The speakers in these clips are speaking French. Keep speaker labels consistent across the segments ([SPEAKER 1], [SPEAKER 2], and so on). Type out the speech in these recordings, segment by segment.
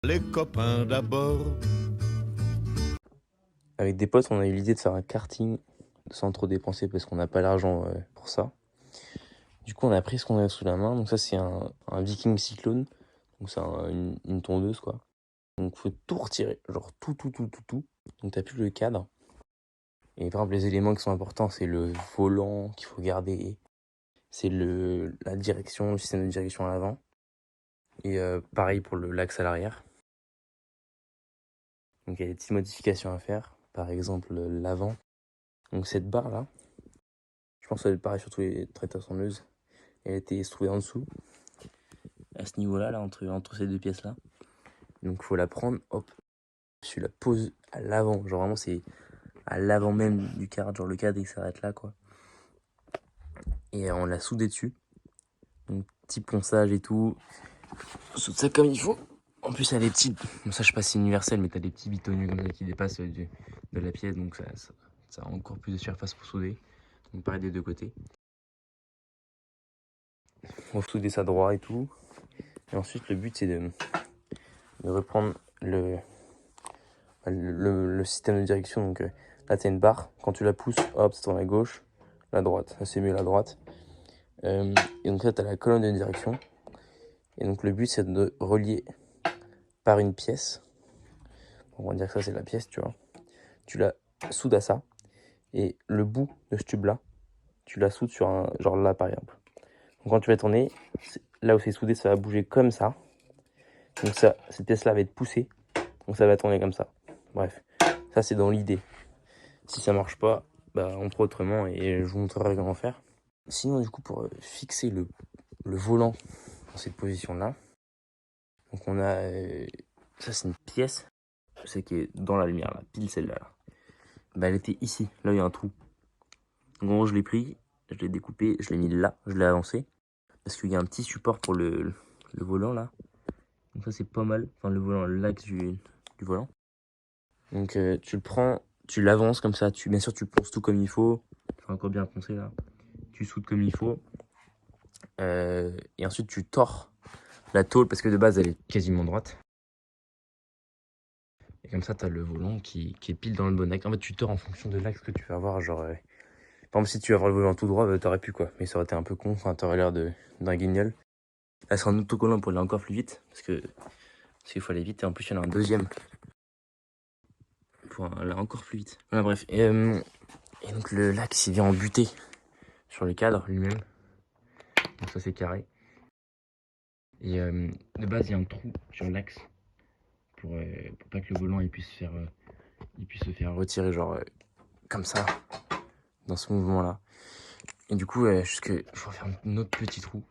[SPEAKER 1] Les copains d'abord.
[SPEAKER 2] Avec des potes, on a eu l'idée de faire un karting sans trop dépenser parce qu'on n'a pas l'argent pour ça. Du coup, on a pris ce qu'on a sous la main. Donc ça, c'est un Viking Cyclone. Donc c'est une tondeuse, quoi. Donc faut tout retirer, genre tout. Donc t'as plus le cadre. Et par exemple, les éléments qui sont importants, c'est le volant qu'il faut garder, c'est la direction, le système de direction à l'avant. Et pareil pour l'axe à l'arrière. Donc il y a des petites modifications à faire. Par exemple, l'avant. Donc cette barre là, je pense que ça va être pareil sur tous les tronçonneuses. Elle a été trouvée en dessous, à ce niveau-là, là, entre ces deux pièces-là. Donc faut la prendre, hop, tu la poses à l'avant. Genre vraiment, c'est à l'avant même du cadre. Genre le cadre, il s'arrête là, quoi. Et on l'a soudé dessus. Donc petit ponçage et tout. On soude ça comme il faut. En plus, elle a des petites... Bon, ça, je sais pas si c'est universel, mais t'as des petits bitonnus comme ça qui dépassent de la pièce. Donc ça a encore plus de surface pour souder. Donc pareil des deux côtés. On va souder ça droit et tout. Et ensuite, le but, c'est de reprendre le système de direction. Donc là, tu as une barre. Quand tu la pousses, hop, ça tourne à gauche, la droite. Ça, c'est mieux la droite. Et donc là, tu as la colonne de direction. Et donc le but, c'est de relier par une pièce. On va dire que ça, c'est la pièce, tu vois. Tu la soudes à ça. Et le bout de ce tube-là, tu la soudes sur un... Genre là, par exemple. Donc quand tu vas tourner, là où c'est soudé, ça va bouger comme ça. Donc ça, cette pièce-là va être poussée. Donc ça va tourner comme ça. Bref, ça, c'est dans l'idée. Si ça marche pas, bah, on fera autrement et je vous montrerai comment faire. Sinon, du coup, pour fixer le volant dans cette position-là, donc on a... ça, c'est une pièce, je sais qui est dans la lumière, là, pile celle-là. Là. Bah, elle était ici, là, il y a un trou. Donc, en gros, je l'ai pris, je l'ai découpé, je l'ai mis là, je l'ai avancé. Parce qu'il y a un petit support pour le volant, là. Donc ça, c'est pas mal. Enfin, le volant, l'axe du volant. Donc, tu le prends, tu l'avances comme ça. Bien sûr, tu ponces tout comme il faut. Faut encore bien poncer, là. Tu soudes comme il faut. Et ensuite, tu tords la tôle parce que de base, elle est quasiment droite. Et comme ça, tu as le volant qui est pile dans le bon axe. En fait, tu tords en fonction de l'axe que tu vas avoir. Genre, par exemple, si tu veux avoir le volant tout droit, bah, t'aurais pu quoi. Mais ça aurait été un peu con. Enfin, t'aurais l'air d'un guignol. Là, c'est un autocollant pour aller encore plus vite. Parce qu'il faut aller vite. Et en plus, il y en a un deuxième pour aller encore plus vite. Voilà, bref. Et donc, l'axe, il vient en butée sur le cadre lui-même. Donc, ça, c'est carré. Et de base, il y a un trou sur l'axe pour pas que le volant il puisse se faire retirer genre comme ça dans ce mouvement là. Et du coup, je vais faire un autre petit trou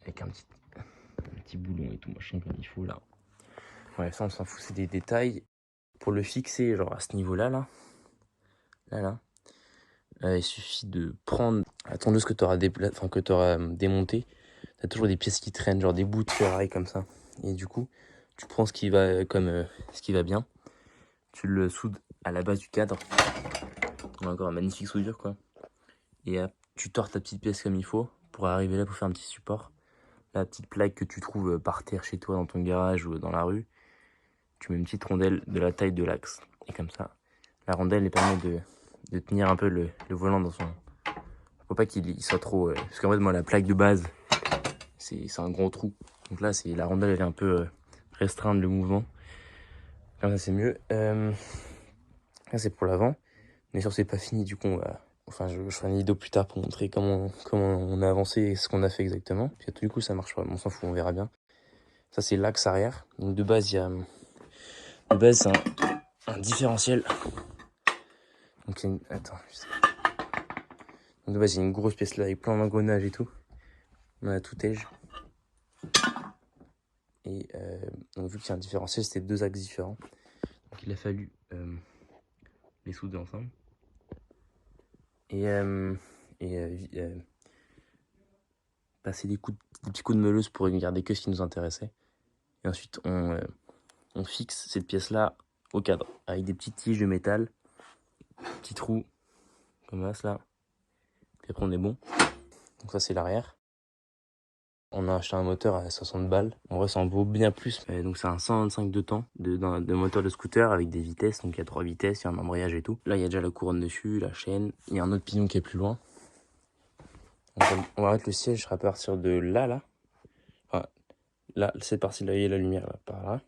[SPEAKER 2] avec un petit boulon et tout machin comme il faut là. Ouais, ça on s'en fout, c'est des détails. Pour le fixer genre à ce niveau là, il suffit de prendre la tondeuse que tu auras démontée. T'as toujours des pièces qui traînent, genre des bouts de ferraille comme ça. Et du coup, tu prends ce qui va ce qui va bien. Tu le soudes à la base du cadre. On a encore un magnifique soudure quoi. Et tu tords ta petite pièce comme il faut pour arriver là pour faire un petit support. La petite plaque que tu trouves par terre chez toi dans ton garage ou dans la rue, tu mets une petite rondelle de la taille de l'axe. Et comme ça, la rondelle elle permet de tenir un peu le volant dans son... Faut pas qu'il soit trop... Parce qu'en fait, moi, la plaque de base, c'est un gros trou. Donc là, la rondelle elle est un peu restreindre le mouvement. Comme ça, c'est mieux. Là, c'est pour l'avant. Mais sûr, c'est pas fini. Du coup, enfin, je ferai une vidéo plus tard pour montrer comment on a avancé et ce qu'on a fait exactement. Puis du coup, ça marche pas. On s'en fout, on verra bien. Ça, c'est l'axe arrière. Donc de base, c'est un différentiel. Donc il y a attends, donc de base, il y a une grosse pièce là avec plein d'engrenages et tout. On a tout ége. Et donc vu qu'il y a un différentiel, c'était deux axes différents. Donc il a fallu les souder ensemble. Et passer des petits coups de meuleuse pour regarder que ce qui nous intéressait. Et ensuite, on fixe cette pièce-là au cadre avec des petites tiges de métal, petits trous comme ça là. Puis après, on est bon. Donc ça, c'est l'arrière. on a acheté un moteur à 60 balles. En vrai, ça en vaut bien plus. Donc, c'est un 125 de temps de moteur de scooter avec des vitesses. Donc, il y a 3 vitesses, il y a un embrayage et tout. Là, il y a déjà la couronne dessus, la chaîne. Il y a un autre pignon qui est plus loin. On va mettre le siège à partir de là. Enfin, là, cette partie-là, il y a la lumière, là, par là.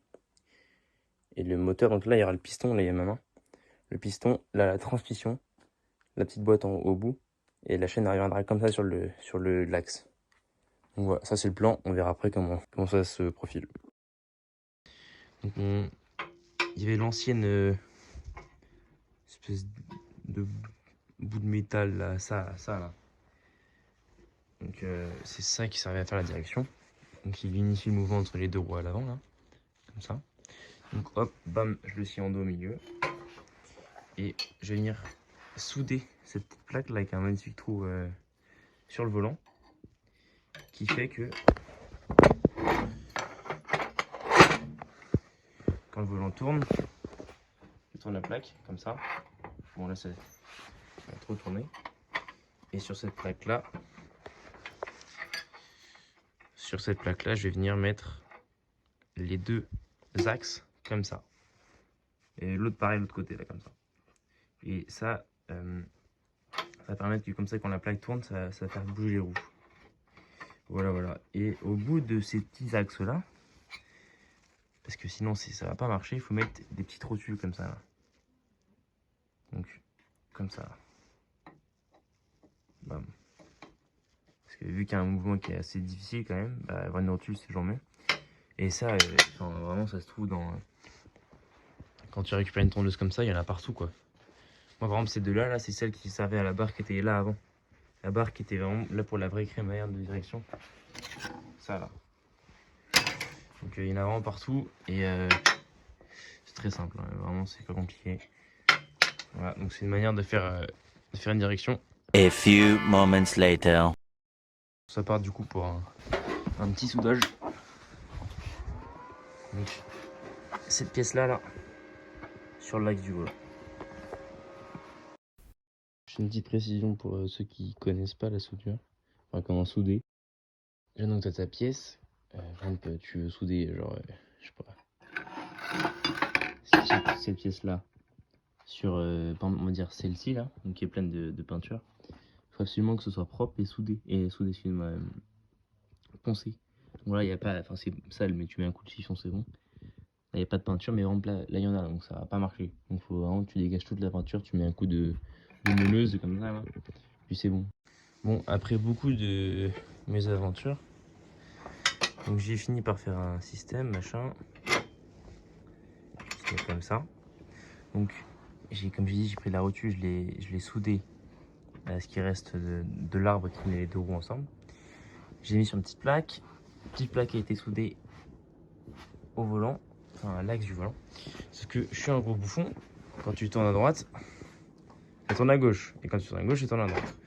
[SPEAKER 2] Et le moteur, donc là, il y aura le piston, là, il y a ma main. Le piston, là, la transmission, la petite boîte au bout. Et la chaîne arrivera comme ça sur l'axe. Donc voilà, ça c'est le plan, on verra après comment ça se profile. Donc il y avait l'ancienne espèce de bout de métal là, ça là. Donc c'est ça qui servait à faire la direction. Donc il unifie le mouvement entre les deux roues à l'avant là, comme ça. Donc hop, bam, je le scie en dos au milieu. Et je vais venir souder cette petite plaque là avec un magnifique trou sur le volant. Qui fait que quand le volant tourne, je tourne la plaque comme ça. Bon là ça va trop tourner. Et sur cette plaque là, je vais venir mettre les deux axes comme ça. Et l'autre pareil, l'autre côté là comme ça. Et ça, ça va permettre que comme ça quand la plaque tourne, ça va faire bouger les roues. Voilà. Et au bout de ces petits axes là, parce que sinon ça va pas marcher, il faut mettre des petites rotules comme ça là. Donc comme ça. Bam. Parce que vu qu'il y a un mouvement qui est assez difficile quand même, bah, avoir une rotule c'est toujours mieux. Et ça, vraiment ça se trouve dans... Quand tu récupères une tondeuse comme ça, il y en a partout quoi. Moi par exemple ces deux là, c'est celle qui servait à la barre qui était là avant. La barre qui était vraiment là pour la vraie crémaillère de direction. Ça là. Donc il y en a vraiment partout et c'est très simple, hein. Vraiment c'est pas compliqué. Voilà, donc c'est une manière de faire une direction.
[SPEAKER 1] A few moments later.
[SPEAKER 2] Ça part du coup pour un petit soudage. Donc cette pièce là, sur l'axe du volant. J'ai une petite précision pour ceux qui connaissent pas la soudure, enfin comment souder. Là donc tu as ta pièce, par exemple tu veux souder genre, je sais pas, cette pièce là sur, on va dire celle-ci là, donc qui est pleine de peinture. Il faut absolument que ce soit propre et soudé, excuse-moi, poncé. Donc voilà, il n'y a pas, enfin c'est sale mais tu mets un coup de chiffon c'est bon. Il n'y a pas de peinture, mais vraiment là il y en a, donc ça va pas marcher. Donc faut vraiment que tu dégages toute la peinture, tu mets un coup de meuleuse comme ça là, puis c'est bon. Bon, après beaucoup de mésaventures, donc j'ai fini par faire un système, machin, c'est comme ça. Donc comme j'ai dit, j'ai pris la rotule, je l'ai soudé à ce qui reste de l'arbre qui met les deux roues ensemble. J'ai mis sur une petite plaque a été soudée au volant, enfin à l'axe du volant. Parce que je suis un gros bouffon, quand tu tournes à droite, tu tournes à gauche, et quand tu tournes à gauche, tu tournes à droite.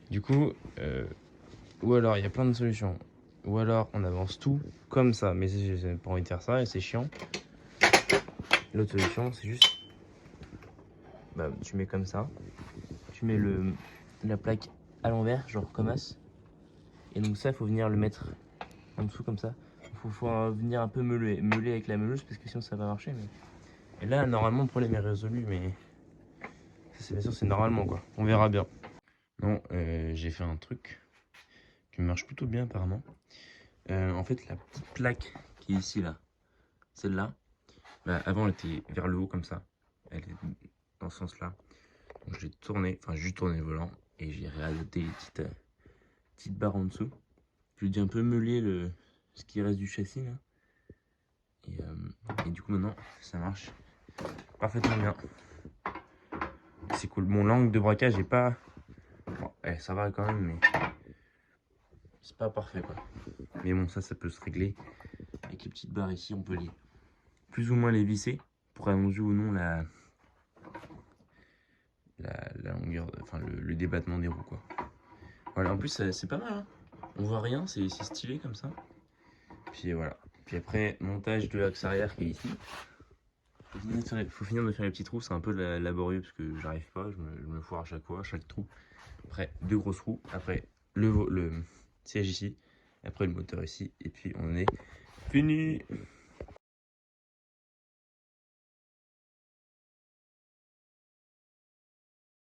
[SPEAKER 2] Du coup, ou alors il y a plein de solutions, ou alors on avance tout comme ça, mais j'ai pas envie de faire ça et c'est chiant. L'autre solution, c'est juste, bah, tu mets comme ça, tu mets la plaque à l'envers, genre comme as, et donc ça, il faut venir le mettre en dessous comme ça. Il faut venir un peu meuler avec la meuleuse parce que sinon ça va marcher. Mais... Et là, normalement, le problème est résolu, mais ça, c'est bien sûr, c'est normalement quoi. On verra bien. Non, j'ai fait un truc qui marche plutôt bien apparemment. En fait, la petite plaque qui est ici là, celle-là, bah, avant elle était vers le haut comme ça. Elle est dans ce sens-là. Donc j'ai tourné, enfin j'ai juste tourné le volant et j'ai réajouté les petites barres en dessous. Je lui ai un peu meulé ce qui reste du châssis là. Et du coup maintenant ça marche parfaitement bien. C'est cool. Mon l'angle de braquage est pas... Bon, ça va quand même, mais c'est pas parfait quoi. Mais bon, ça peut se régler. Avec les petites barres ici, on peut les plus ou moins les visser pour allonger ou non la longueur, enfin le débattement des roues quoi. Voilà, en plus c'est pas mal, hein. On voit rien, c'est stylé comme ça. Puis voilà. Puis après, montage de l'axe arrière qui est ici. Faut finir de faire les petits trous, c'est un peu laborieux parce que j'arrive pas, je me foire à chaque fois, chaque trou. Après, deux grosses roues. Après, le siège ici. Après le moteur ici, et puis on est fini.